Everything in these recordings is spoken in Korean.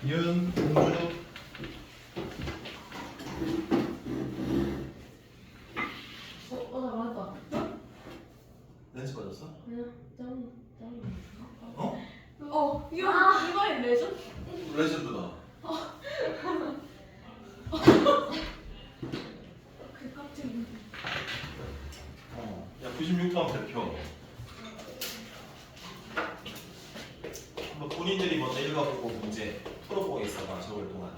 윤, 공주. 나 맞다. 렌즈 빠졌어? 그냥 짱. 어? 이거의 레전? 레전드다. 그 깍지. 야, 96번 대표. 한번 본인들이 먼저 읽어보고 문제 풀어보겠어. 적을 동안에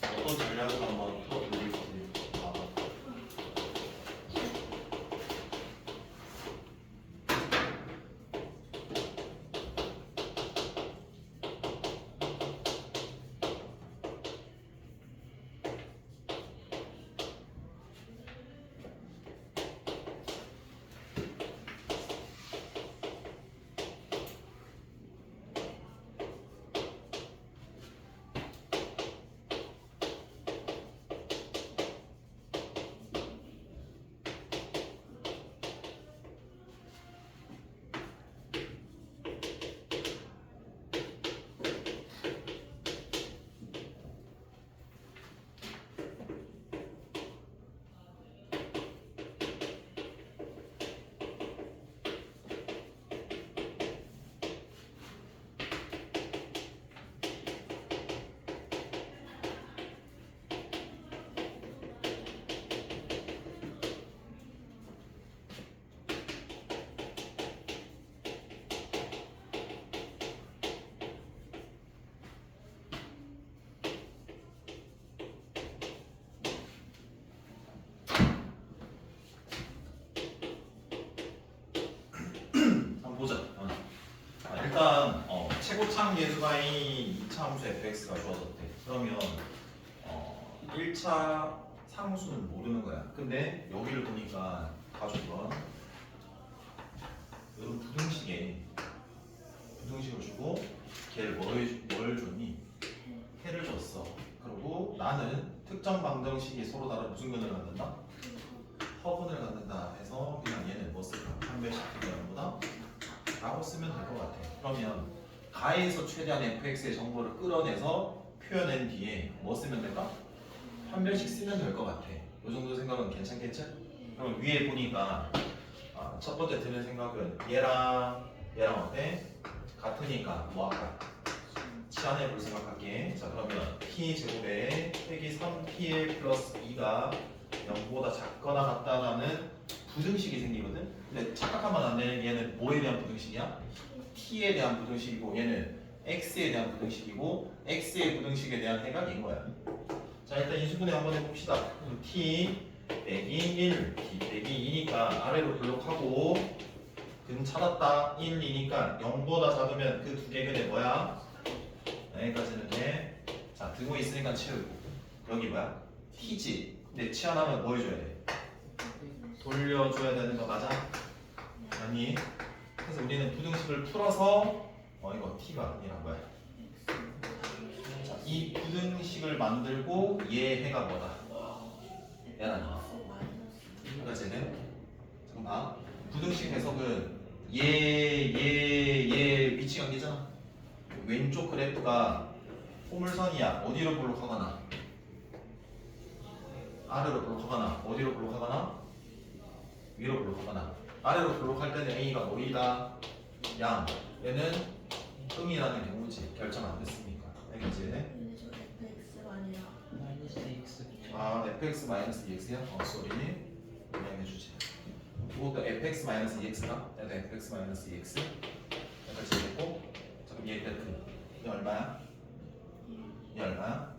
어떤 전략을 한번 풀어보고 있거든요. 보자. 일단 최고창 계수가인 2차 함수 fx가 주어졌대. 그러면 1차 상수는 모르는 거야. 근데 여기를 보니까 가져봐. 이런 부등식을 주고 걔를 뭘 줬니? 해를 줬어. 그리고 나는 특정 방정식이 서로 다른 무슨 근을 갖는다? 허분을 갖는다 해서 그냥 얘는 뭐 쓸까? 판별식 특이함보다 라고 쓰면 될 것 같아. 그러면 가에서 최대한 fx의 정보를 끌어내서 표현한 뒤에 뭐 쓰면 될까? 판별식 쓰면 될 것 같아. 이 정도 생각은 괜찮겠지? 그럼 위에 보니까 첫 번째 드는 생각은 얘랑 어때? 같으니까 뭐 할까? 치환해볼 생각할게. 자, 그러면 p 제곱에 빼기 3pl 플러스 2가 0보다 작거나 같다라는 부등식이 생기거든. 근데 착각하면 안 되는 얘는 뭐에 대한 부등식이야? t에 대한 부등식이고 얘는 x에 대한 부등식이고 x의 부등식에 대한 해가 얘인 거야. 자, 일단 인수분해 한번 해봅시다. t 빼기 1, t 빼기 2니까 아래로 블록하고 근 찾았다. 1이니까 0보다 작으면 그 두 개 근에 뭐야? 여기까지는 돼. 자, 등호 있으니까 채우고 여기 뭐야? t지. 근데 치환하면 뭐 해줘야 돼? 돌려줘야 되는 거 맞아? 아니. 그래서 우리는 부등식을 풀어서 이거 t가 아니란 거야. 자, 이 부등식을 만들고 얘 해가 뭐다? 얘는 그러니까 쟤는 잠깐 봐. 부등식 해석은 얘 위치 관계잖아. 왼쪽 그래프가 포물선이야. 어디로 블록하거나 아래로 블록하거나 어디로 블록하거나 위로 블록하거나. 아래로 블록할 때는 A가 뭐이다? 양. 얘는 음이라는 경우지. 결정 안 됐으니까. 알겠지? 근데 저 fx가 아니라 마이너스 x. fx 마이너스 2x야? 쏘리. 분명해주지. 이것도 fx 마이너스 2x가? 얘도 fx 마이너스 2x. 여기까지 됐고. 자, 그럼 얘 그래프. 이게 얼마야? 이 얼마야?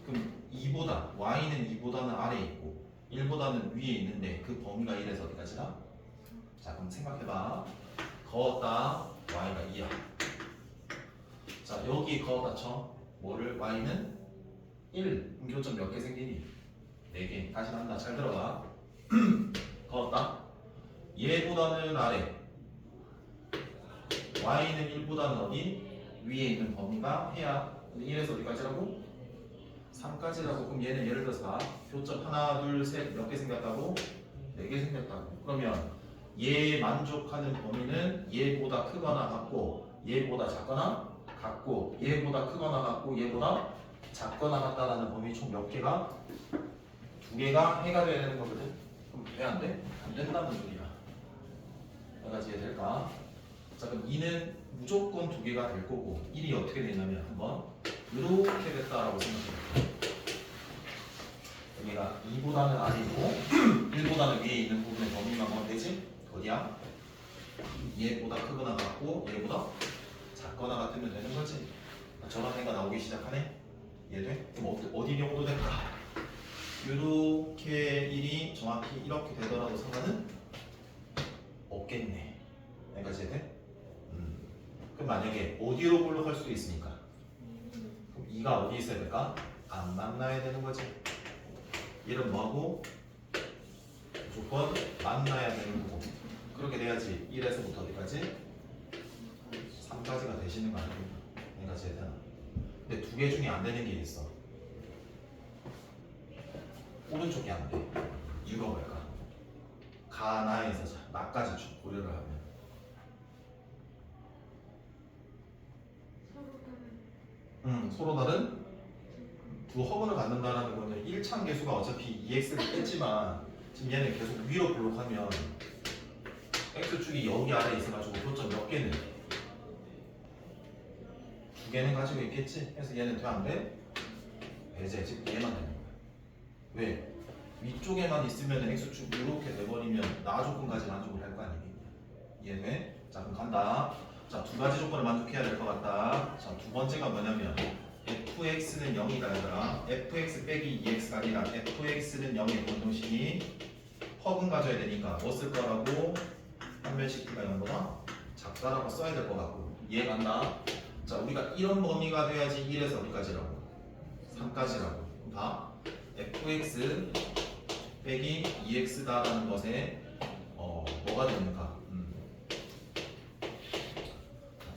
그럼 2보다 y는 2보다는 아래에 있고 1보다는 위에 있는데 그 범위가 1에서 어디까지나? 자, 그럼 생각해봐. 거었다 y가 2야. 자, 여기 거었다 쳐. 뭐를? y는 1. 음교점 몇 개 생기니? 4개. 다시 간다. 잘 들어가. 거었다. 얘보다는 아래. y는 1보다는 어디? 위에 있는 범위가 해야. 근데 1에서 어디까지라고? 3까지라고. 그럼 얘는 예를 들어서 봐. 교점 하나, 둘, 셋 몇 개 생겼다고? 4개 생겼다고. 그러면 얘 만족하는 범위는 얘보다 크거나 같고 얘보다 작거나 같고 얘보다 크거나 같고 얘보다 작거나 같다라는 범위 총 몇 개가? 2개가 해가 돼야 되는 거거든. 그럼 왜 안 돼? 안 된다는 소리야. 내가 이해될까? 자 그럼 2는 무조건 2개가 될 거고 1이 어떻게 되냐면 한번 이렇게 됐다라고 생각해. 여기가 2보다는 아래이고 1보다는 위에 있는 부분의 범위만 보면 되지? 어디야? 얘보다 크거나 같고 얘보다 작거나 같으면 되는 거지. 저런 애가 나오기 시작하네. 이해돼? 그럼 어디 경우도 될까? 이렇게 1이 정확히 이렇게 되더라도 상관은 없겠네. 내가 이해돼? 그럼 만약에 어디로 볼록할 수도 있으니까 그럼 2가 어디 있어야 될까? 안 만나야 되는 거지. 얘는 뭐하고? 무조건 만나야 되는 거고 그렇게 돼야지 1에서부터 어디까지? 3까지가 되시는 거 아닙니까? 내가 이해되나? 근데 2개 중에 안 되는 게 있어. 오른쪽이 안 돼. 이유가 뭘까? 가나에서 나까지 쭉 고려를 하면 서로 다른 두 허근을 갖는다라는 거는 1창 계수가 어차피 2x를 뺐지만 지금 얘는 계속 위로 블록하면 x축이 여기 아래에 있어가지고 교점 몇 개는? 2개는 가지고 있겠지? 그래서 얘는 돼 안 돼? 배제, 즉 얘만 되는 거야. 왜? 위쪽에만 있으면 x축 이렇게 돼버리면 나 조건까지 만족을 할 거 아니겠냐. 이해돼? 자 그럼 간다. 자 2가지 조건을 만족해야 될 것 같다. 자 2번째가 뭐냐면 fx는 0이다 얘들아. fx 빼기 2x가 아니라 fx는 0의 변동식이 허근 가져야 되니까 뭐 쓸 거라고? 판별식 t가 0보다 작다라고 써야 될 것 같고 이해 간다. 자 우리가 이런 범위가 돼야지 1에서 어디까지라고? 3까지라고. 봐. fx 빼기 2x다라는 것에 뭐가 되는가?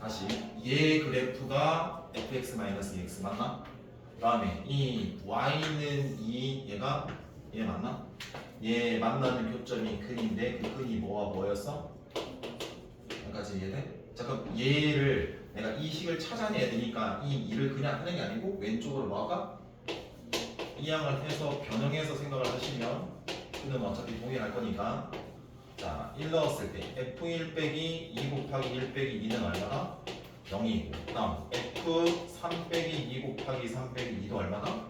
다시 얘 그래프가 fx-2x 맞나? 그 다음에 이 y는 2 얘가 얘 맞나? 얘 만나는 교점이 근인데 그 근이 뭐와 뭐였어? 여기까지 이해돼? 자 그럼 얘를 내가 이 식을 찾아내야 되니까 이 2를 그냥 하는 게 아니고 왼쪽으로 뭐할까? 이항을 해서 변형해서 생각을 하시면 그는 어차피 동일할 거니까 자 1 넣었을 때 f1 빼기 2 곱하기 1 빼기 2는 얼마나? 0이고 그 다음 f3 빼기 2 곱하기 3 빼기 2도 얼마나?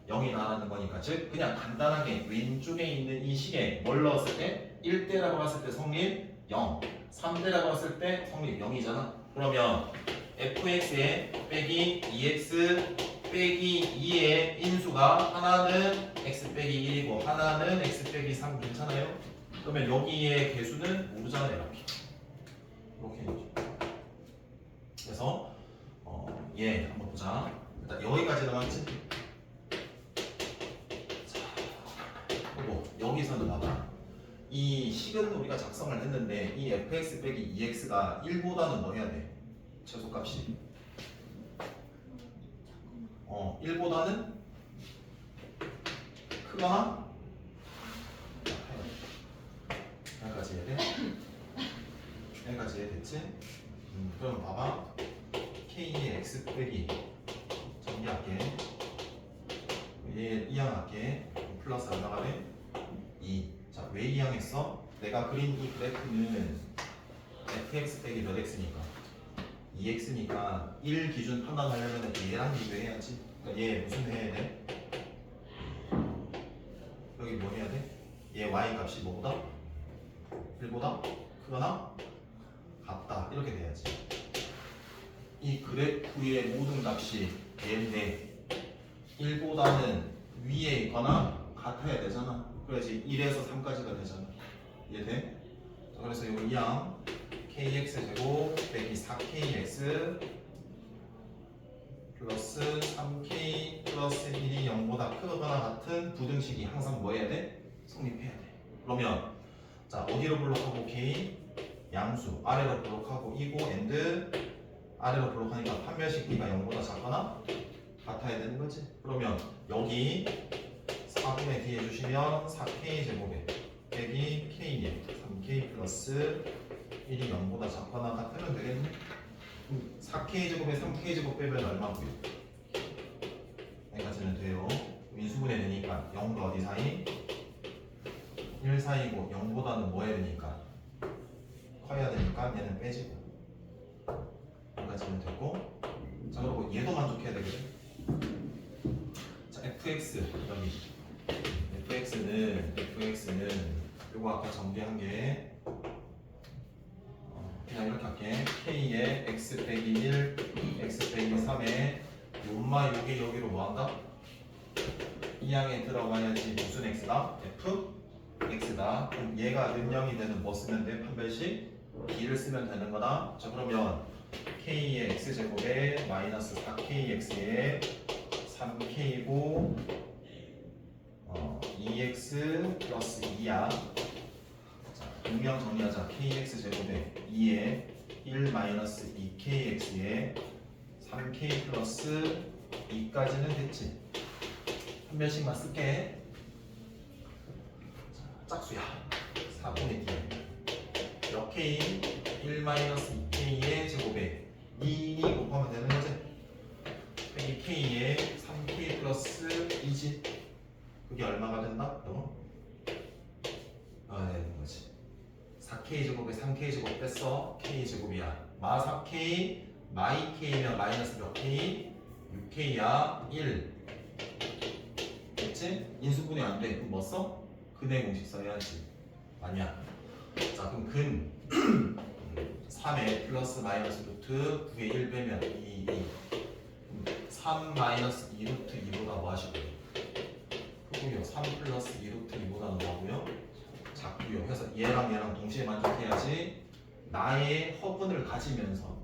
0이 나라는 거니까 즉 그냥 간단하게 왼쪽에 있는 이 식에 뭘 넣었을 때 1대라고 봤을 때 성립 0 3대라고 봤을 때 성립 0이잖아. 그러면 fx에 빼기 2x 빼기 2의 인수가 하나는 x 빼기 1이고 하나는 x 빼기 3 괜찮아요? 그러면 여기의 개수는 모르잖아요. 이렇게 되죠. 그래서 얘 한번 보자. 일단 여기까지 나왔지? 자, 그리고 여기서는 봐봐. 이 식은 우리가 작성을 했는데 이 fx 빼기 2x가 1보다는 뭐 해야 돼? 최소값이 1보다는 크거나 여기까지 해야 돼? 여기까지 해야 됐지? 그럼 봐봐. k의 x 빼기 정리할게. 얘 이항할게. 플러스 얼마가 돼? 2. 자, 왜 이항했어? 내가 그린 이 그래프는 fx 빼기 몇 x니까 2x니까 1 기준 판단하려면 얘랑 비교해야지. 그러니까 얘 무슨 해야 돼? 여기 뭐 해야 돼? 얘 y 값이 뭐보다? 1보다 크거나 같다. 이렇게 돼야지. 이 그래프의 모든 값이 얘인데 1보다는 위에 있거나 같아야 되잖아. 그래야지 1에서 3까지가 되잖아. 이해돼? 그래서 이 이항 kx제곱 빼기 4kx 플러스 3k 플러스 1이 0보다 크거나 같은 부등식이 항상 뭐 해야 돼? 성립해야 돼. 그러면 자 어디로 블록하고 k 양수 아래로 블록하고 이고 엔드 아래로 블록하니까 판별식 b가 0보다 작거나 같아야 되는 거지. 그러면 여기 4분의 d 해주시면 4k 제곱에 빼기 k에 3k 플러스 1이 0보다 작거나 같으면 되겠네. 4K 제곱에 3K 제곱 빼면 얼마고요? 여기까지는 돼요. 인수분해 되니까 0과 어디 사이? 1 사이고 0보다는 뭐 해야 되니까? 커야 되니까 얘는 빼지고 여기까지는 됐고 자 그리고 얘도 만족해야 되거든. 자 fx 여기 fx는 요거 아까 정비한 게 그냥 이렇게 할게. k에 x 빼기 1 x 빼기 3에 요마 요게 여기로 뭐한다? 이 항에 들어가야지 무슨 x다? f x다. 그럼 얘가 능령이 되는 뭐 쓰면 돼? 판별식 b를 쓰면 되는 거다. 자 그러면 k의 x제곱에 마이너스 4kx에 3k고 2x 플러스 2야. 자 분명 정리하자. kx제곱에 2에 1 마이너스 2kx에 3k 플러스 2까지는 됐지. 한 변씩만 쓸게. 짝수야. 4분의 d. 몇 k? 1 마이너스 2k의 제곱에 2 곱하면 되는 거지. 빼기 k에 3k 플러스 2지. 그게 얼마가 된다? 되는 거지. 4k 제곱에 3k 제곱 뺐어. k 제곱이야. 마 4k 마이 k면 마이너스 몇 k? 6k야. 1 됐지? 인수분해 안 돼. 그럼 뭐 써? 근의 공식 써야지. 아니야. 자 그럼 근 3에 플러스 마이너스 루트 9에 1 빼면 2 3 마이너스 2 루트 2보다 뭐 하시고요? 크고요. 3 플러스 2 루트 2보다는 뭐하고요? 작고요. 그래서 얘랑 동시에 만족해야지. 나의 허분을 가지면서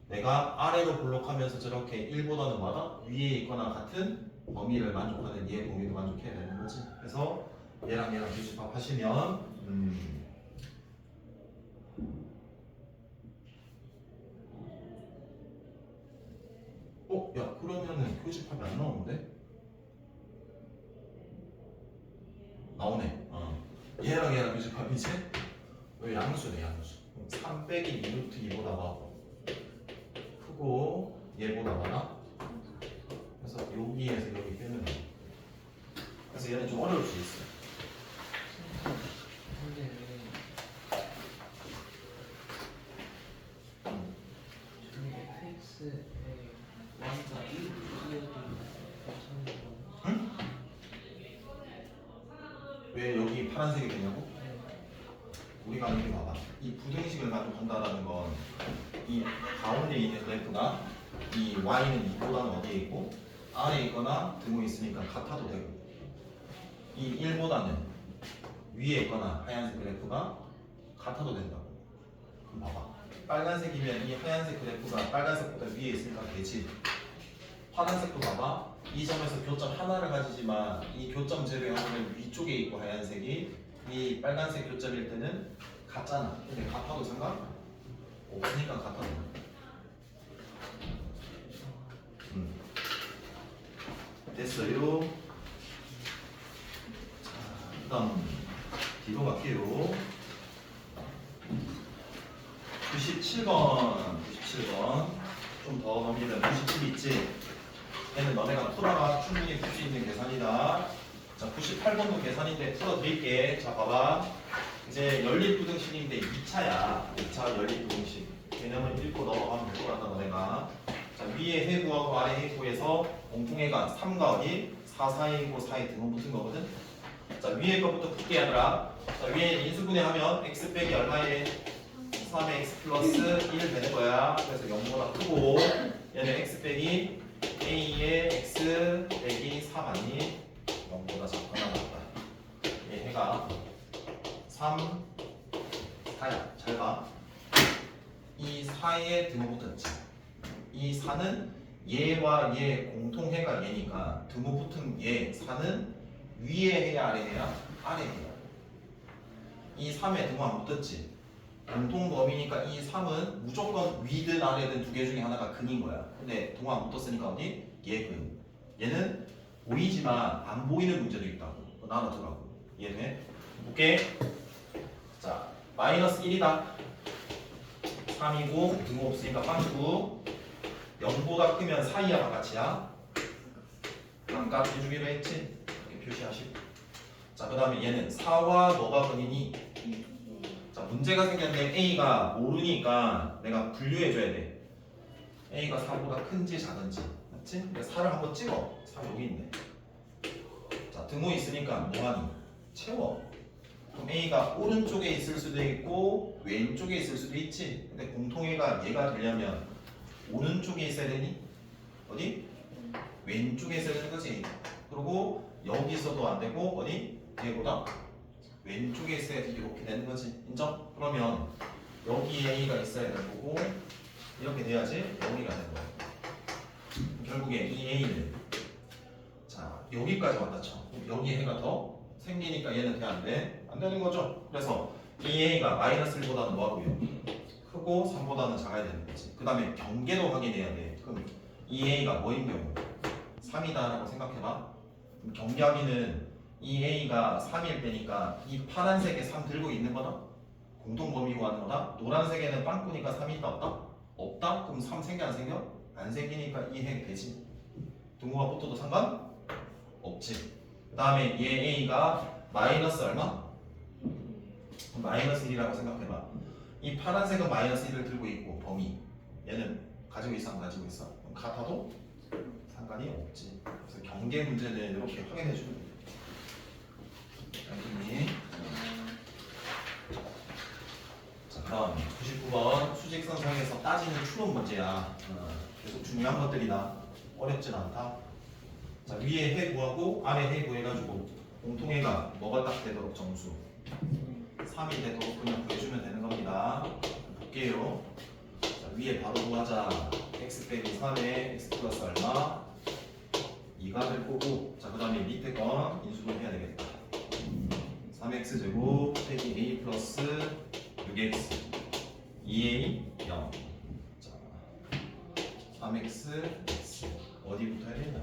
내가 아래로 블록하면서 저렇게 1보다는 뭐다? 위에 있거나 같은 범위를 만족하는 얘의 범위도 만족해야 되는 거지. 그래서 얘랑 교집합 하시면 야 그러면은 교집합이 안 나오는데? 나오네. 얘랑 교집합이지? 왜 양수네 양수. 3 빼기 2 루트 2보다 뭐 크고 얘보다 많아? 그래서 여기에서 여기 빼면 돼. 그래서 얘는 좀 어려울 수 있어. 근데 저희 fx에 y가 1로 이어도 괜찮은 거. 응? 왜 여기 파란색이 되냐고? 우리가 여기 봐봐. 이 부등식을 만족한다라는 건 이 가운데 있는 그래프가 이 y는 2보다는 어디에 있고 아래에 있거나 등호에 있으니까 같아도 되고 이 1보다는 위에 있거나 하얀색 그래프가 같아도 된다고. 그럼 봐봐. 빨간색이면 이 하얀색 그래프가 빨간색보다 위에 있으니까 되지. 파란색도 봐봐. 이 점에서 교점 하나를 가지지만 이 교점 제외하면 위쪽에 있고 하얀색이 이 빨간색 교점일 때는 같잖아. 근데 같아도 상관 없으니까 같아도 돼. 됐어요. 자, 그다음 뒤로 갈게요. 97번 좀 더 넘기면 97 있지? 얘는 너네가 풀어가 충분히 풀 수 있는 계산이다. 자 98번도 계산인데 풀어드릴게. 자 봐봐. 이제 연립부등식인데 2차야. 2차 연립부등식. 개념을 읽고 넘어가면 될 거란다 너네가. 자 위에 해구하고 아래 해구에서 공통해가 3과 어디? 4 사이고 4에 등호 붙은 거거든. 자 위에 거부터 풀게 하더라. 자 위에 인수분해 하면 x 빼기 얼마에 3의 x 플러스 1 되는 거야. 그래서 0보다 크고 얘는 x 빼기 a의 x 빼기 3 아니 0보다 작거나 같다. 얘 해가 3, 4야. 잘 봐. 이 4에 등호 붙었지. 이 4는 얘와 얘 공통해가 얘니까 등호 붙은 얘 4는 위에 해야 아래 해야? 아래 해야. 이 3에 등호 안 붙었지. 공통 범위니까 이 3은 무조건 위든 아래든 두 개 중에 하나가 근인 거야. 근데 등호 안 붙었으니까 어디? 얘 근. 얘는 보이지만 안 보이는 문제도 있다고. 나눠두라고. 이해돼? 볼게. 자, 마이너스 1이다. 3이고 등호 없으니까 빵꾸. 0보다 크면 사이야 바깥이야? 바깥 해주기로 했지? 이렇게 표시하시고. 자, 그 다음에 얘는 4와 뭐가 근이니? 자, 문제가 생겼는데 A가 모르니까 내가 분류해줘야 돼. A가 4보다 큰지 작은지. 맞지? 그래서 4를 한번 찍어. 4 여기 있네. 자, 등호 있으니까 뭐하니? 채워. 그럼 A가 오른쪽에 있을 수도 있고 왼쪽에 있을 수도 있지. 근데 공통애가 얘가 되려면 오른쪽에 있어야 되니? 어디? 왼쪽에 있어야 되는 거지. 그리고 여기서도 안 되고 어디? 얘보다 왼쪽에 있어야지 이렇게 되는 거지. 인정? 그러면 여기에 A가 있어야 될 거고 이렇게 돼야지 여기가 되는 거야. 결국에 이 A는 자 여기까지 왔다 쳐. 여기 해가 더 생기니까 얘는 돼 안 돼? 안 되는 거죠. 그래서 이 A가 마이너스 1보다는 뭐하고요? 크고 3보다는 작아야 되는 거지. 그 다음에 경계도 확인해야 돼. 그럼 이 A가 뭐인 경우? 3이다라고 생각해봐. 그럼 경계 확인은 이 A가 3일 때니까 이 파란색에 3 들고 있는 거다? 공통 범위 구하는 거다? 노란색에는 빵꾸니까 3이 있다 없다? 없다? 그럼 3 생겨 안 생겨? 안 생기니까 이 행 되지. 등호가 붙어도 상관? 없지. 그 다음에 얘 A가 마이너스 얼마? 마이너스 1이라고 생각해봐. 이 파란색은 마이너스 1을 들고 있고 범위 얘는 가지고 있어 안 가지고 있어? 그럼 같아도 상관이 없지. 그래서 경계 문제는 이렇게 확인해 주면 돼. 알겠니? 자 그럼 99번 수직선상에서 따지는 추론 문제야. 계속 중요한 것들이다. 어렵진 않다. 자 위에 해 구하고 아래 해 구해가지고 공통해가 뭐가 딱 되도록 점수 3이 되도록 그냥 구해주면 되는 겁니다. 볼게요. 자, 위에 바로 구하자. x 빼기 3에 x 플러스 얼마? 2가 될 거고. 자, 그 다음에 밑에 건 인수를 해야 되겠다. 3x 제곱 빼기 a 플러스 6x 2a 0. 자, 3x x 어디부터 해야 되냐?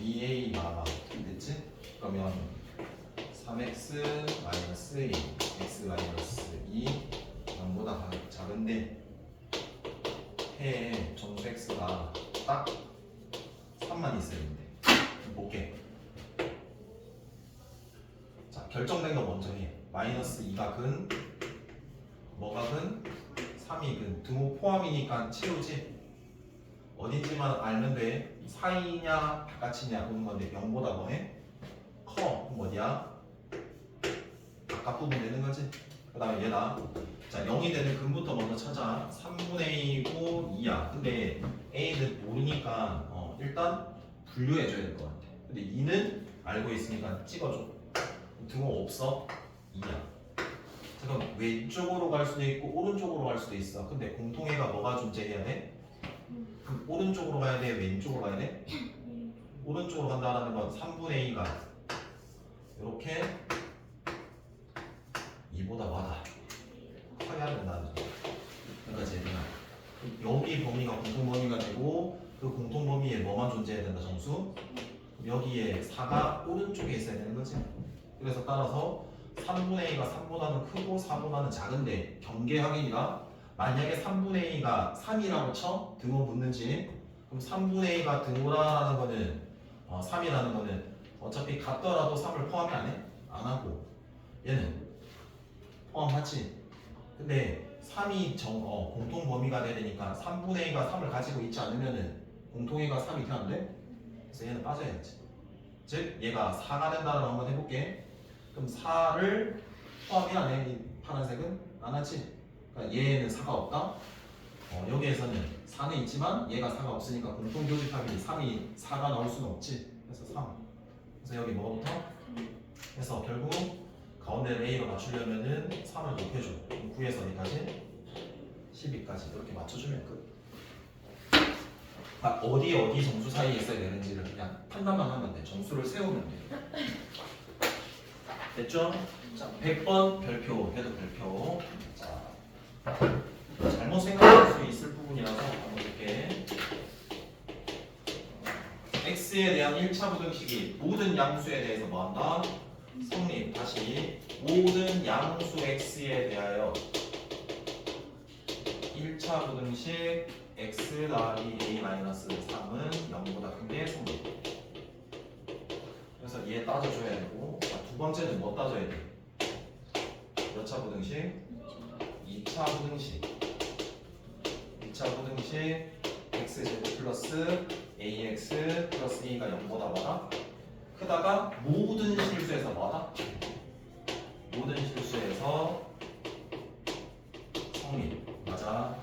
2a가 됐지? 그러면 3x 마이너스 1 x 마이너스 2 0보다 작은데 해에 점수 x가 딱 3만 있어야 되는데 볼게. 자 결정된 거 먼저 해. 마이너스 2가 근 뭐가 근 3이 근 등호 포함이니까 채우지. 어딘지만 알면 돼. 사이냐 바깥이냐 보는 건데 0보다 뭐해? 커. 그럼 어디야? 바깥 부분 되는 거지. 그 다음에 얘다. 자 0이 되는 근부터 먼저 찾아. 3분의 A고 2야. 근데 A는 모르니까 일단 분류해 줘야 될 것 같아. 근데 2는 알고 있으니까 찍어줘. 등호 없어? 2야. 그럼 왼쪽으로 갈 수도 있고 오른쪽으로 갈 수도 있어. 근데 공통애가 뭐가 존재해야 돼? 그럼 오른쪽으로 가야 돼? 왼쪽으로 가야 돼? 오른쪽으로 간다는 건 3분의 A가 이렇게 2보다 많아. 커야 된다는 거지. 여기까지 얘들아. 여기 범위가 공통 범위가 되고 그 공통 범위에 뭐만 존재해야 된다 점수? 여기에 4가 오른쪽에 있어야 되는 거지. 그래서 따라서 3분의 A가 3보다는 크고 4보다는 작은데 경계 확인이다. 만약에 3분의 A가 3이라고 쳐 등호 붙는지 그럼 3분의 A가 등호라는 거는 3이라는 거는 어차피 같더라도 3을 포함이 안 해? 안 하고 얘는 포함하지. 근데 3이 공통 범위가 돼야 되니까 3분의 A가 3을 가지고 있지 않으면은 공통애가 3이 돼 안 돼? 그래서 얘는 빠져야지. 즉 얘가 4가 된다는 걸 한번 해볼게. 그럼 4를 포함이 안 해? 이 파란색은 안 하지. 그러니까 얘는 4가 없다. 여기에서는 4는 있지만 얘가 4가 없으니까 공통 교집합이 3이 4가 나올 수는 없지. 그래서 3. 그래서 여기 뭐부터? 그래서 결국 가운데를 A로 맞추려면은 3을 높여줘. 그럼 9에서 어디까지? 12까지 이렇게 맞춰주면 끝. 어디 점수 사이에 있어야 되는지를 그냥 판단만 하면 돼. 점수를 세우면 돼. 됐죠? 자, 100번 별표 해도 별표. 자, 잘못 생각할 수 있을 부분이라서 한번 볼게. x에 대한 1차 부등식이 모든 양수에 대해서 뭐한다? 성립. 다시 모든 양수 x에 대하여 1차 부등식 x 더하기 a-3은 0보다 큰 게 성립. 그래서 얘 따져줘야 되고, 두 번째는 뭐 따져야 돼? 몇 차 부등식? 2차 부등식. 2차 부등식 x제곱 플러스 ax 플러스 a가 0보다 뭐다? 크다가 모든 실수에서 뭐다? 모든 실수에서 성립. 맞아.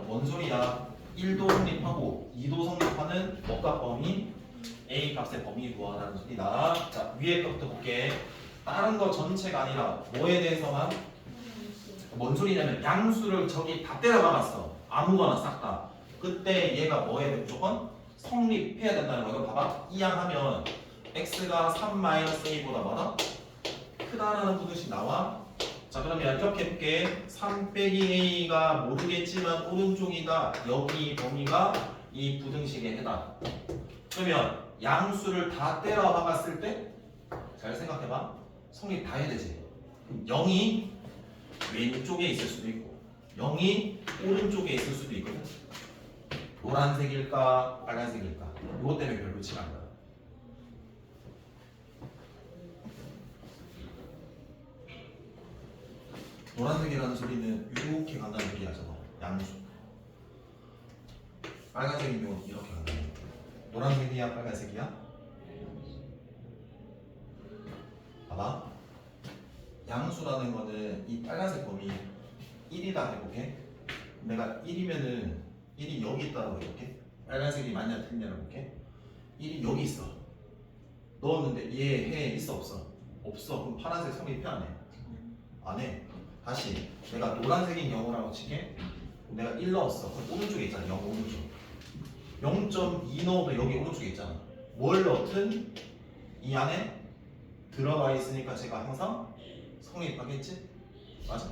뭔 소리야? 1도 성립하고 2도 성립하는 뭐값 범위? A 값의 범위 구하라는 소리다. 자, 위에 것부터 볼게. 다른 거 전체가 아니라 뭐에 대해서만? 뭔 소리냐면 양수를 저기 다 때려 박았어. 아무거나 싹 다. 그때 얘가 뭐에 대해 무조건 성립해야 된다는 거. 이거 봐봐. 이항하면 x가 3-a보다 뭐다? 크다라는 부등식 나와. 자, 그러면 이렇게 해볼게. 3 빼기 a가 모르겠지만 오른쪽이다. 여기 범위가 이 부등식에 해당. 그러면 양수를 다 때려 박았을 때 잘 생각해봐. 성립 다 해야 되지. 그럼 0이 왼쪽에 있을 수도 있고 0이 오른쪽에 있을 수도 있거든. 노란색일까 빨간색일까 이것 때문에 별로 치가 안 나. 노란색이라는 소리는 이렇게 간다는 얘기야. 저거 양수. 빨간색인 경우는 이렇게 간다는 얘기야. 노란색이야 빨간색이야? 봐봐. 양수라는 거는 이 빨간색 범위 1이다 해볼게. 내가 1이면은 1이 여기 있다고 해볼게. 빨간색이 맞냐 틀리냐 해볼게. 1이 여기 있어. 넣었는데 얘 해 있어 없어? 없어. 그럼 파란색 성립해 안 해? 안 해. 다시 내가 노란색인 경우라고 칠게. 내가 1 넣었어. 그럼 오른쪽에 있잖아. 0 오른쪽. 0.2 넣어도 여기 오른쪽에 있잖아. 뭘 넣든 이 안에 들어가 있으니까 제가 항상 성립하겠지? 맞아.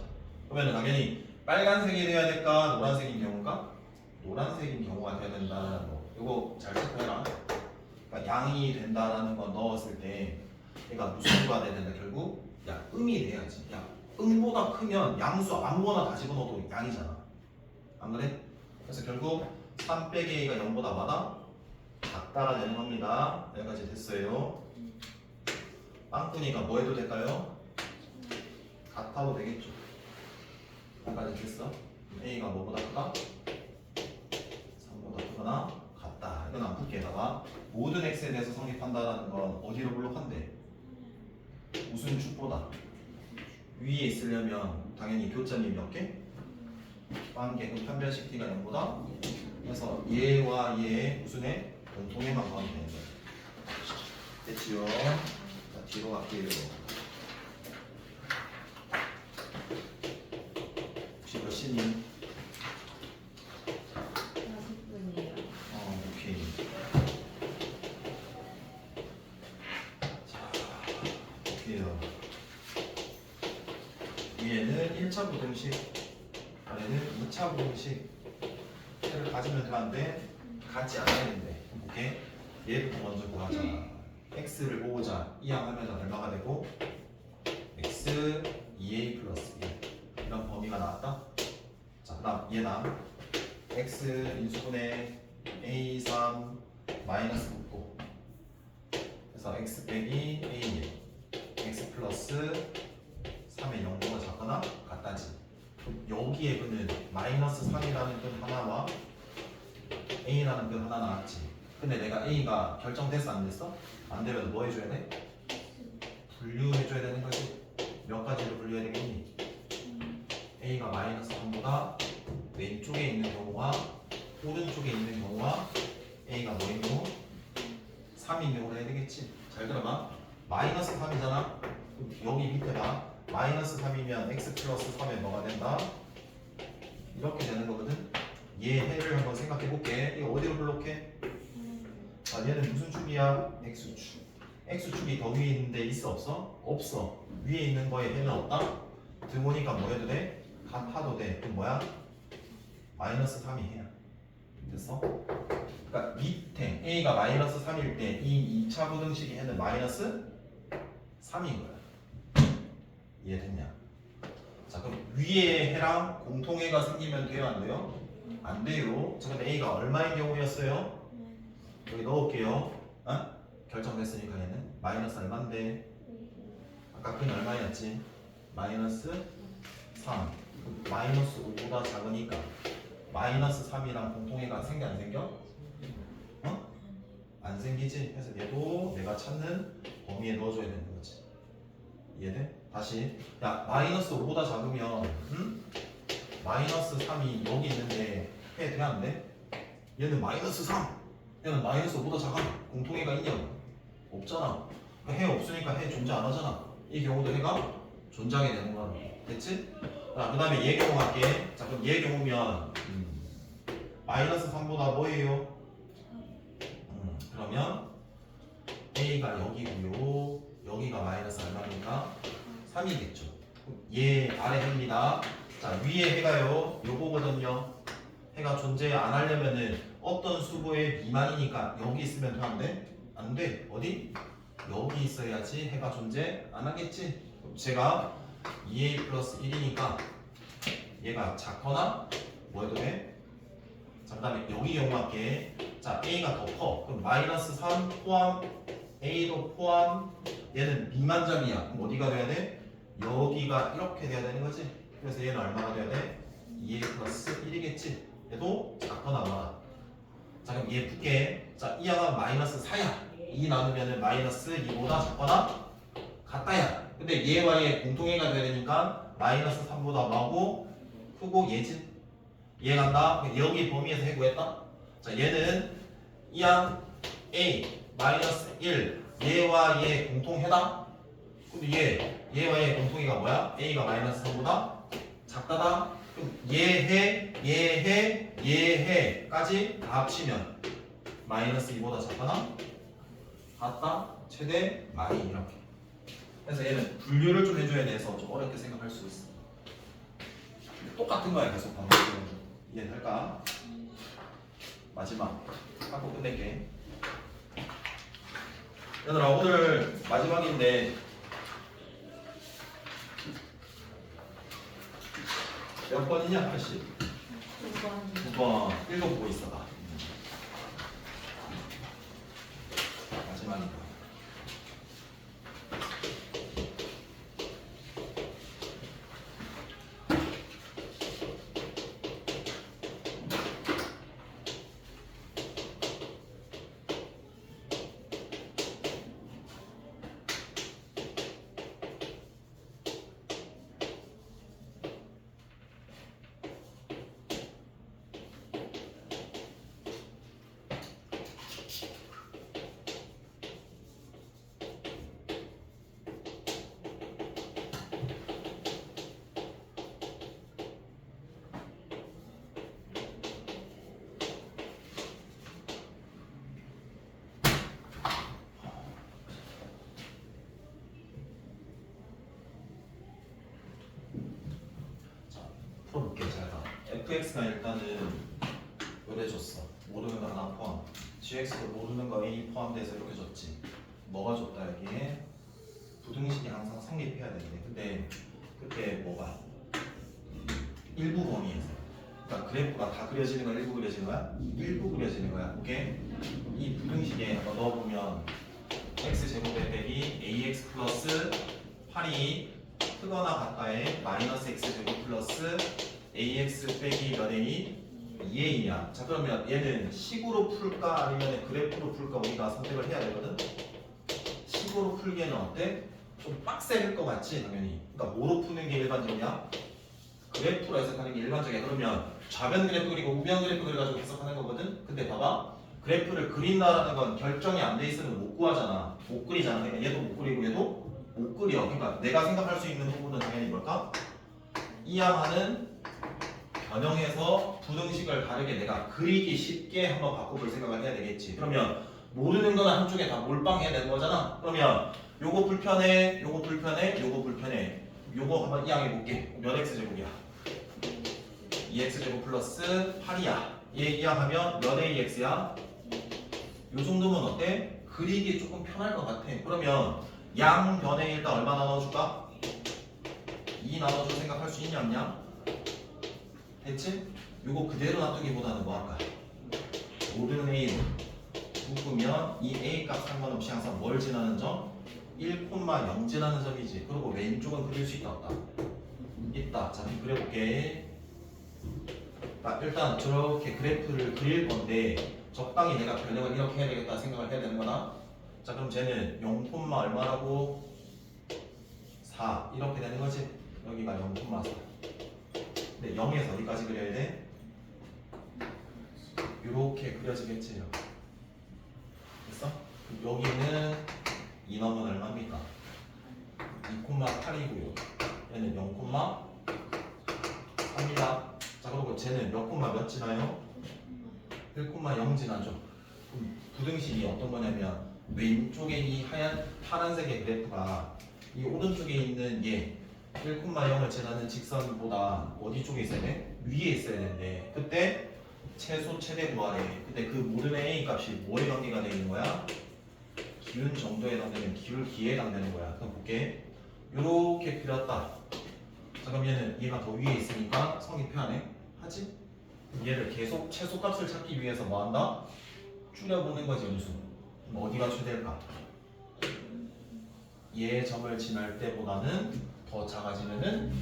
그러면 당연히 빨간색이 돼야 될까? 노란색인 경우가? 노란색인 경우가 돼야 된다는 거. 이거 잘 체크해라. 그러니까 양이 된다라는 거 넣었을 때 얘가 무슨 수가 돼야 된다? 결국 야 음이 돼야지. 야 음보다 크면 양수 아무거나 다 집어넣어도 양이잖아. 안 그래? 그래서 결국 3 빼기 a가 0보다 많아? 같다가 되는 겁니다. 여기까지 됐어요. 빵꾸니까 뭐 해도 될까요? 같아도 되겠죠. 여기까지 됐어. a가 뭐보다 크다? 3보다 크거나 같다. 이건 안 풀게다가 모든 x에 대해서 성립한다는 건 어디로 블록한대? 무슨 축보다? 위에 있으려면 당연히 교점이 몇 개? 관계, 그럼 편변식 t가 0보다? 그래서 얘와 얘 무슨 애? 공통에만 가면 되는 거야. 됐지요? 자, 뒤로 갈게요. 혹시 몇 시니? 40분이에요. 오케이. 자, 볼게요. 위에는 1차 부등식, 아래는 2차 부등식을 가지면 되는데 같지 않아야 되는데. 오케이. 얘부터 먼저 구하자. x를 모으자. 이항하면 얼마가 되고 x 2a 플러스 1 이런 범위가 나왔다. 자, 그다음 얘랑 x 인수분해 a3 마이너스 붙고 그래서 x 빼기 a1 x 플러스 3의 0보다 작거나 같다지. 그럼 여기에 그는 마이너스 3이라는 끈 하나와 a라는 끈 하나 나왔지. 근데 내가 a가 결정됐어 안 됐어? 안 되면 뭐 해줘야 돼? 분류해줘야 되는 거지. 몇 가지로 분류해야 되겠니? a가 마이너스 3보다 왼쪽에 있는 경우와 오른쪽에 있는 경우와 a가 뭐인 경우? 3인 경우로 해야 되겠지. 잘 들어봐. 마이너스 3이잖아. 여기 밑에 봐. 마이너스 3이면 x 플러스 3에 뭐가 된다? 이렇게 되는 거거든. 얘 해를 한번 생각해 볼게. 이거 어디로 블록해? 자, 얘는 무슨 축이야? x축. x축이 더 위에 있는데 있어 없어? 없어. 위에 있는 거에 해는 없다? 들어오니까 뭐 해도 돼? 같아도 돼. 그럼 뭐야? 마이너스 3이 해야. 됐어? 그러니까 밑에 a가 마이너스 3일 때 이 2차 부등식의 해는 마이너스 3인 거야. 이해됐냐? 자, 그럼 위에 해랑 공통해가 생기면 돼요, 안 돼요? 안 돼요. 자, 그럼 A가 얼마인 경우였어요? 여기 넣을게요. 어? 결정됐으니까 얘는 마이너스 얼마인데? 아까 그는 얼마였지? 마이너스 3. 마이너스 5보다 작으니까 마이너스 3이랑 공통해가 생겨 안 생겨? 어? 안 생기지? 그래서 얘도 내가 찾는 범위에 넣어줘야 되는 거지. 이해돼? 다시 야 마이너스 5보다 작으면 마이너스 3이 여기 있는데 해 돼 안 돼? 얘는 마이너스 3 얘는 마이너스 5보다 작아. 공통해가 있냐? 없잖아. 해 없으니까 해 존재 안 하잖아. 이 경우도 해가 존재하게 되는 거야. 됐지? 자, 그 다음에 얘 경우 할게. 자, 그럼 얘 경우면 마이너스 3보다 뭐예요? 그러면 A가 여기고요. 여기가 마이너스 얼마입니까? 3이겠죠. 얘 아래 해입니다. 자, 위에 해가요. 요거거든요. 해가 존재 안 하려면은 어떤 수보의 미만이니까 여기 있으면 돼, 안 돼? 안 돼. 어디? 여기 있어야지 해가 존재 안 하겠지. 그럼 제가 2a 플러스 1이니까 얘가 작거나 뭐 해도 돼? 자, 그 다음에 여기 경우할게. 자, a가 더 커. 그럼 마이너스 3 포함 a도 포함 얘는 미만점이야. 그럼 어디가 돼야 돼? 여기가 이렇게 돼야 되는 거지. 그래서 얘는 얼마가 돼야 돼? 2a 플러스 1이겠지. 얘도 작거나 많아. 자, 그럼 얘 붙게. 자, 이 양은 마이너스 4야. 2 나누면은 마이너스 2보다 작거나 같다야. 근데 얘와 얘 공통해가 돼야 되니까 마이너스 3보다 뭐고 크고 얘지. 이해 간다? 여기 범위에서 해구했다. 자, 얘는 이항 A 마이너스 1 얘와 얘 공통해다. 근데 얘와 얘 공통해가 뭐야? A가 마이너스 3보다 작다다. 그럼 얘해까지 다 합치면 마이너스 2보다 작거나 같다. 최대 마이 이렇게. 그래서 얘는 분류를 좀 해줘야 돼서 좀 어렵게 생각할 수 있어. 똑같은 거야 계속 반복적으로. 이해될까? 마지막 하고 끝낼게. 얘들아 오늘 마지막인데 몇 번이냐? 80 9번 읽어보고 있어봐. 마지막이다. 풀어볼게. 잘 봐. fx가 일단은 요래줬어. 모르는 거 하나 포함. gx도 모르는 거 a 포함돼서 이렇게 줬지. 뭐가 줬다 여기에? 부등식이 항상 성립해야 되는데 근데 그때 뭐가? 일부 범위에서. 그러니까 그래프가 다 그려지는 거야? 일부 그려지는 거야? 일부 그려지는 거야. 오케이? 이 부등식에 한번 넣어보면 x제곱에 빼기 ax 플러스 8이 크거나 같다에 마이너스 x제곱 플러스 ax 빼기 몇 a? 2a냐. 자 그러면 얘는 식으로 풀까 아니면 그래프로 풀까 우리가 선택을 해야 되거든. 식으로 풀기에는 어때? 좀 빡셀 것 같지 당연히. 그러니까 뭐로 푸는 게 일반적이야? 그래프로 해석하는 게 일반적이야. 그러면 좌변 그래프 그리고 우변 그래프 그려가지고 해석하는 거거든. 근데 봐봐. 그래프를 그린다라는 건 결정이 안 돼 있으면 못 구하잖아. 못 그리잖아. 그러니까 얘도 못 그리고 얘도 못 그려. 그러니까 내가 생각할 수 있는 부분은 당연히 뭘까? 이항하는 변형해서 부등식을 다르게 내가 그리기 쉽게 한번 바꿔볼 생각을 해야 되겠지. 그러면 모르는 거는 한쪽에 다 몰빵해야 되는 거잖아. 그러면 요거 불편해, 요거 불편해, 요거 불편해. 요거 한번 이항해볼게. 몇 x제곱이야? 2x제곱 플러스 8이야. 얘 이항하면 몇 ax야? 요 정도면 어때? 그리기 조금 편할 것 같아. 그러면 양변에 일단 얼마나 넣어줄까? 2 나눠줘 생각할 수 있냐 없냐? 됐지? 요거 그대로 놔두기보다는 뭐 할까? 모든 A로 묶으면 이 A 값 상관없이 항상 뭘 지나는 점? 1,0 지나는 점이지. 그리고 왼쪽은 그릴 수 있다 없다? 있다. 자, 그럼 그려볼게. 일단 저렇게 그래프를 그릴 건데 적당히 내가 변형을 이렇게 해야 되겠다 생각을 해야 되는 거다. 자, 그럼 쟤는 0, 얼마라고? 4 이렇게 되는 거지. 여기가 0,4. 근데 0에서 어디까지 그려야 돼? 이렇게 그려지겠지. 이렇게. 됐어? 그럼 여기는 2 넘은 얼마입니까? 2,8이고요. 얘는 0,3이다. 자, 그리고 쟤는 몇 지나요? 1,0 지나죠. 그럼 부등식이 어떤 거냐면 왼쪽에 이 파란색의 그래프가 이 오른쪽에 있는 얘 1,0을 지나는 직선보다 어디 쪽에 있어야 돼? 위에 있어야 되는데 그때 최소 최대 구하래. 근데 그 모든 A 값이 뭐에 관계가 되어 있는 거야? 기운 정도에 해당되는 기울기에 해당되는 거야. 그럼 볼게. 요렇게 그렸다. 자, 그럼 얘가 더 위에 있으니까 성립표 안 해? 하지? 얘를 계속 최소값을 찾기 위해서 뭐 한다? 줄여보는 거지, 음수. 그럼 어디가 최대일까? 얘 점을 지날 때보다는 더 작아지면은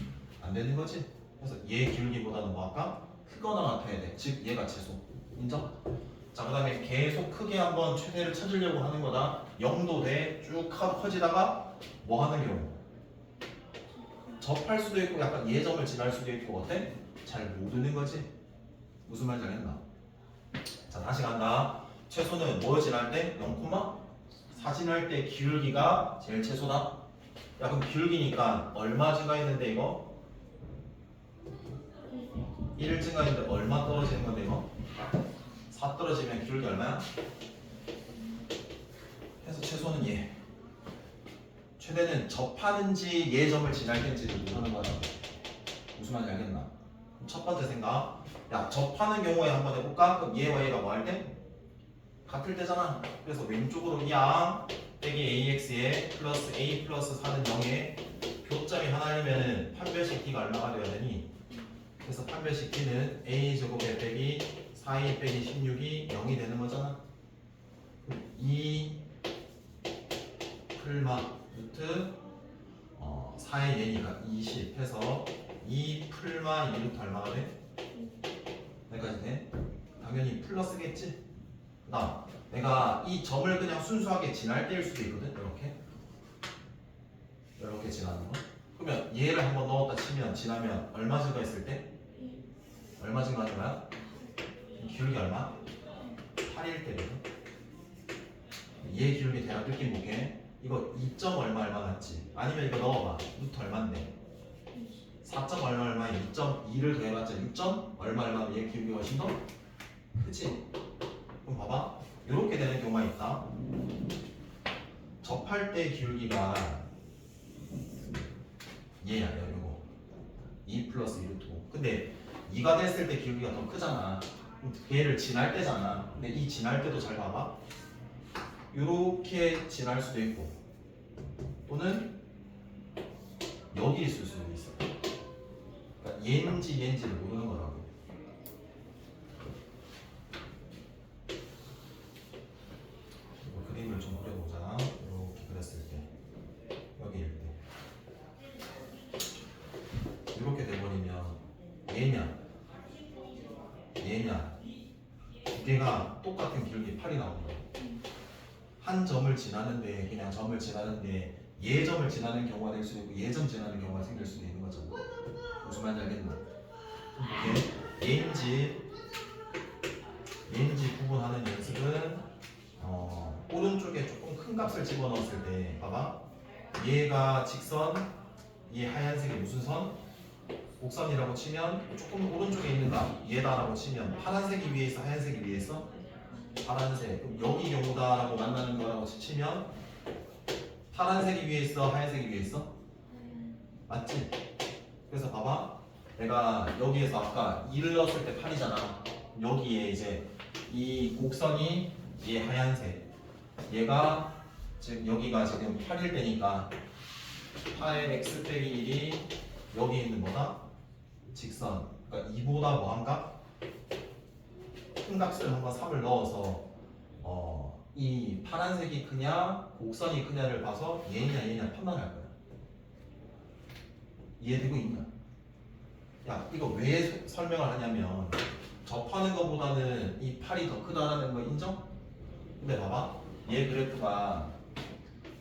안 되는 거지. 그래서 얘 기울기보다는 뭐 할까? 크거나 같아야 돼. 즉 얘가 최소. 인정? 자, 그 다음에 계속 크게 한번 최대를 찾으려고 하는 거다. 0도 돼. 쭉 커지다가 뭐 하는 경우? 접할 수도 있고 약간 예점을 지날 수도 있고 어때? 잘 모르는 거지. 무슨 말인지 알겠나? 자, 다시 간다. 최소는 뭐 지날 때? 0,4 지날 때 기울기가 제일 최소다. 야, 그럼 기울기니까 얼마 증가했는데 이거? 1 증가했는데 얼마 떨어지는 건데 이거? 4 떨어지면 기울기 얼마야? 그래서 최소는 얘. 최대는 접하는지 예점을 지날 때인지를 모르는 거야. 무슨 말인지 알겠나? 첫 번째 생각. 야, 접하는 경우에 한번 해볼까? 그럼 얘와 얘가 뭐 할 때? 같을 때잖아. 그래서 왼쪽으로 양 빼기 AX에 플러스 A 플러스 4는 0에 교점이 하나이면은 판별식 D가 얼마가 되어야 되니? 그래서 판별식 D는 A제곱에 빼기 4A 빼기 16이 0이 되는 거잖아. 2 풀마 루트 4의 예니까 20 해서 2 풀마 2 루트 얼마가 돼? 여기까지 돼? 당연히 플러스겠지? 그 다음 내가 이 점을 그냥 순수하게 지날 때일 수도 있거든. 이렇게 지나는 거. 그러면 얘를 한번 넣었다 치면 지나면 얼마 증가했을 때? 얼마 증가하는 거야? 기울기 얼마? 8일 때거든. 얘 기울기 대략 느낌 볼게. 이거 2점 얼마 같지? 아니면 이거 넣어봐. 루트 얼마인데? 4점 얼마에 2.2를 더해봤자 6점 얼마면 얘 기울기가 훨씬 더? 그치? 그럼 봐봐. 이렇게 되는 경우가 있다. 접할 때 기울기가 얘야, 이거 2 플러스 2 루트 5. 근데 2가 됐을 때 기울기가 더 크잖아. 얘를 지날 때잖아. 근데 이 지날 때도 잘 봐봐. 이렇게 지날 수도 있고 또는 여기 있을 수도 있어. 그러니까 얘인지를 모르는 거라고. 그림을 좀 그려보자. 이렇게 그렸을 때 여기일 때 이렇게 돼버리면 얘냐 두 개가 똑같은 기울기 8이 나오는 거야. 한 점을 지나는데 그냥 점을 지나는데 예점을 지나는 경우가 될 수도 있고 예점 지나는 경우가 생길 수도 있는 거잖아. 무슨 말인지 알겠나? 이렇게 얘인지 구분하는 연습은 오른쪽에 조금 큰 값을 집어넣었을 때 봐봐. 얘가 직선, 얘 하얀색이 무슨 선? 곡선이라고 치면 조금 오른쪽에 있는 값 얘다라고 치면 파란색이 위에 있어 하얀색이 위에 있어? 파란색. 그럼 여기 경우다라고 만나는 거라고 치면 파란색이 위에 있어 하얀색이 위에 있어? 맞지? 그래서 봐봐. 내가 여기에서 아까 2를 넣었을 때 8이잖아. 여기에 이제 이 곡선이 얘 하얀색 얘가 즉 여기가 지금 8일 때니까 8의 x 빼기 1이 여기 있는 뭐다? 직선. 그러니까 2보다 뭐한 값? 큰 값을 한번 3을 넣어서 이 파란색이 크냐 곡선이 크냐를 봐서 얘냐 판단할 거야. 이해되고 있나? 야 이거 왜 설명을 하냐면 접하는 것보다는 이 팔이 더 크다라는 거 인정? 근데 봐봐 얘 그래프가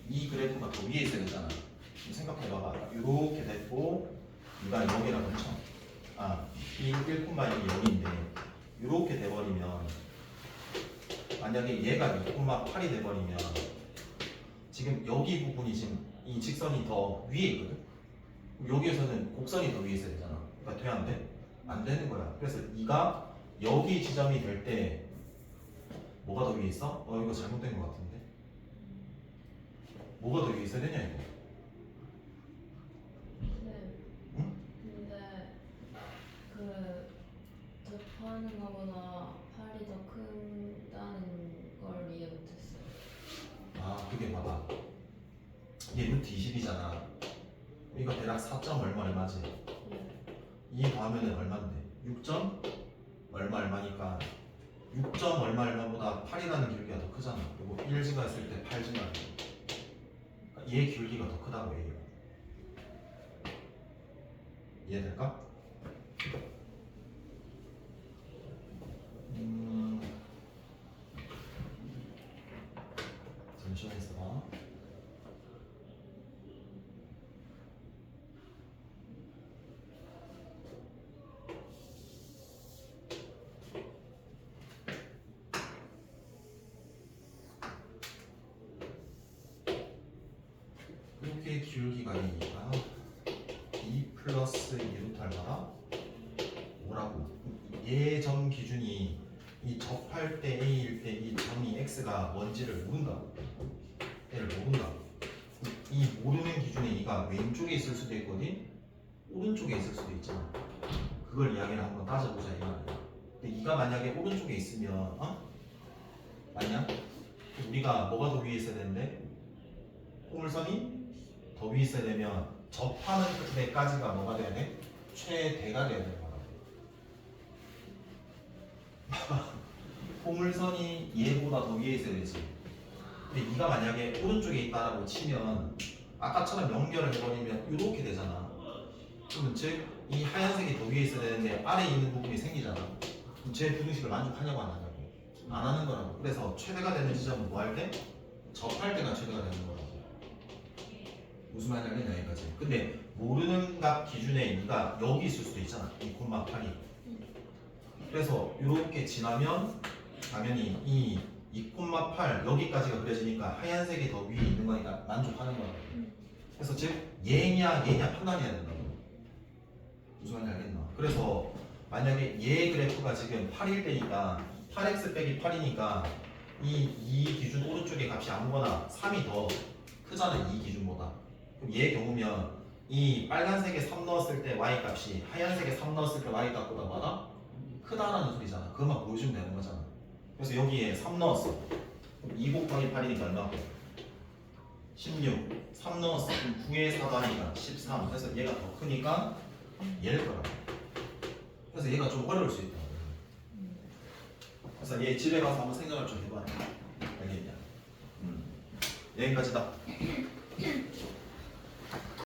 이 그래프가 더 위에 있어야 되잖아. 생각해봐봐. 이렇게 됐고 이가 여기라고 쳐. 이 1,0이 여기인데 이렇게 돼버리면 만약에 얘가 2,8이 돼버리면 지금 여기 부분이 지금 이 직선이 더 위에 있거든. 여기에서는 곡선이 더 위에 있어야 되잖아. 그러니까 돼 안 돼? 안 되는 거야. 그래서 이가 여기 지점이 될 때 뭐가 더 위에 있어? 이거 잘못된 것 같은데. 뭐가 더 위에 있어야 되냐 이거? 응? 근데 그 접하는 거보다 팔이 더 큰다는 걸 이해 못했어요. 그게 봐봐. 얘 루트 20이잖아. 이거 대략 4점 얼마지? 이 더하면은 얼마인데? 6점 얼마니까 6점 얼마보다 8이라는 길이가 더 크잖아. 그리고 1지가 있을 때 8지가 그러니까 얘 길이가 더 크다고 얘기해. 이해될까? 잠시만 있어봐. 이렇게 기울기가 2 플러스 2루트 알바라 5라고. 얘 점 기준이 이 접할 때 A일 때 이 점이 X가 뭔지를 모른다고. 얘를 모른다고. 이 모르는 기준에 이가 왼쪽에 있을 수도 있거든 오른쪽에 있을 수도 있잖아. 그걸 이야기를 한번 따져보자 이 말이야. 근데 이가 만약에 오른쪽에 있으면 맞냐? 우리가 뭐가 더 위에 있어야 되는데 포물선이 더 위에 있어야 되면 접하는 그때까지가 뭐가 돼야 돼? 최대가 돼야 되는 거라고. 포물선이 얘보다 더 위에 있어야 되지. 근데 이가 만약에 오른쪽에 있다라고 치면 아까처럼 연결을 해버리면 이렇게 되잖아. 그러면 즉 이 하얀색이 더 위에 있어야 되는데 아래에 있는 부분이 생기잖아. 그럼 제 분식을 만족하냐고 안 하냐고? 안 하는 거라고. 그래서 최대가 되는 지점은 뭐 할 때? 접할 때가 최대가 되는 거라고. 무슨 말인지 알겠냐 여기까지. 근데 모르는 값 기준에 이가 여기 있을 수도 있잖아. 이 콤마 8이. 그래서 이렇게 지나면 당연히 이 2,8 여기까지가 그려지니까 하얀색이 더 위에 있는 거니까 만족하는 거라고. 그래서 즉 얘냐 판단해야 된다고. 무슨 말인지 알겠나? 그래서 만약에 얘 그래프가 지금 8일 때니까 8x 빼기 8이니까 이 기준 오른쪽에 값이 아무거나 3이 더 크잖아. 이 기준보다. 그럼 얘 경우면 이 빨간색에 3 넣었을 때 y 값이 하얀색에 3 넣었을 때 y 값보다 뭐다? 크다라는 소리잖아. 그것만 보여주면 되는 거잖아. 그래서 여기에 3 넣었어. 그럼 2 곱하기 8이니까 얼마고? 16. 3 넣었어. 그럼 9에 4 더하니까 13. 그래서 얘가 더 크니까 얘를 거라고. 그래서 얘가 좀 어려울 수 있다. 그래서 얘 집에 가서 한번 생각을 좀 해봐. 알겠냐? 여기까지다.